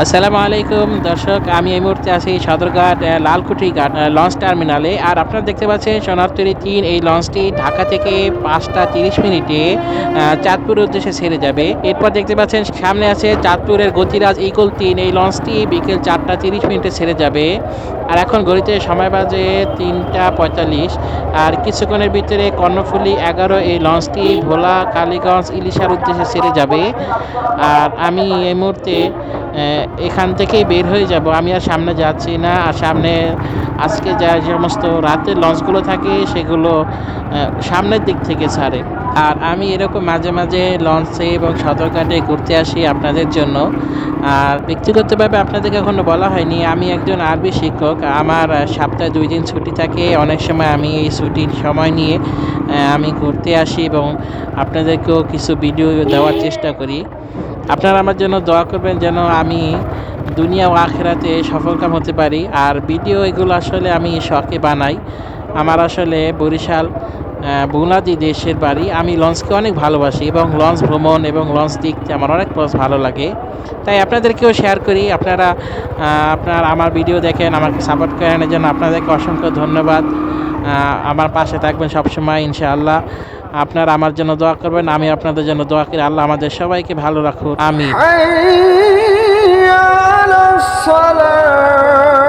আসসালামু আলাইকুম দর্শক, আমি এই মুহূর্তে আছি সদরঘাট লালকুঠি ঘাট লঞ্চ টার্মিনালে। আর আপনারা দেখতে পাচ্ছেন সোনারতরী ৩ এই লঞ্চটি ঢাকা থেকে ৫টা ৩০ মিনিটে চাঁদপুরের উদ্দেশ্যে ছেড়ে যাবে। এরপর দেখতে পাচ্ছেন সামনে আছে চাঁদপুরের গতিরাজ ইগল ৩ এই লঞ্চটি বিকেল ৪টা ৩০ মিনিটে ছেড়ে যাবে। আর এখন ঘড়িতে সময় বাজে ৩টা ৪৫। আর কিছুক্ষণের ভিতরে কর্ণফুলী ১১ এই লঞ্চটি ভোলা কালীগঞ্জ ইলিশার উদ্দেশ্যে ছেড়ে যাবে। আর আমি এই মুহূর্তে এখান থেকেই বের হয়ে যাব। আমি আর সামনে যাচ্ছি না। আর সামনে আজকে যে সমস্ত রাতের লঞ্চগুলো থাকে সেগুলো সামনের দিক থেকে ছাড়ে। আর আমি এরকম মাঝে মাঝে লঞ্চে এবং সদরঘাটে ঘুরতে আসি আপনাদের জন্য। আর ব্যক্তিগতভাবে আপনাদেরকে এখনো বলা হয়নি, আমি একজন আরবি শিক্ষক। আমার সপ্তাহে ২ দিন ছুটি থাকে। অনেক সময় আমি এই ছুটির সময় নিয়ে আমি ঘুরতে আসি এবং আপনাদেরকেও কিছু ভিডিও দেওয়ার চেষ্টা করি। আপনারা আমার জন্য দোয়া করবেন যেন আমি দুনিয়া ও আখেরাতে সফলকাম হতে পারি। আর ভিডিও এগুলো আসলে আমি শখে বানাই। আমার আসলে বরিশাল বুনাদি দেশের বাড়ি। আমি লঞ্চকে অনেক ভালোবাসি এবং লঞ্চ ভ্রমণ এবং লঞ্চ দেখতে আমার অনেক ভালো লাগে। তাই আপনাদেরকেও শেয়ার করি। আপনারা আমার ভিডিও দেখেন, আমাকে সাপোর্ট করেন, এর জন্য আপনাদেরকে অসংখ্য ধন্যবাদ। আমার পাশে থাকবেন সবসময় ইনশাআল্লাহ। আপনারা আমার জন্য দোয়া করবেন, আমি আপনাদের জন্য দোয়া করি। আল্লাহ আমাদের সবাইকে ভালো রাখুন, আমিন। حي على الصلاة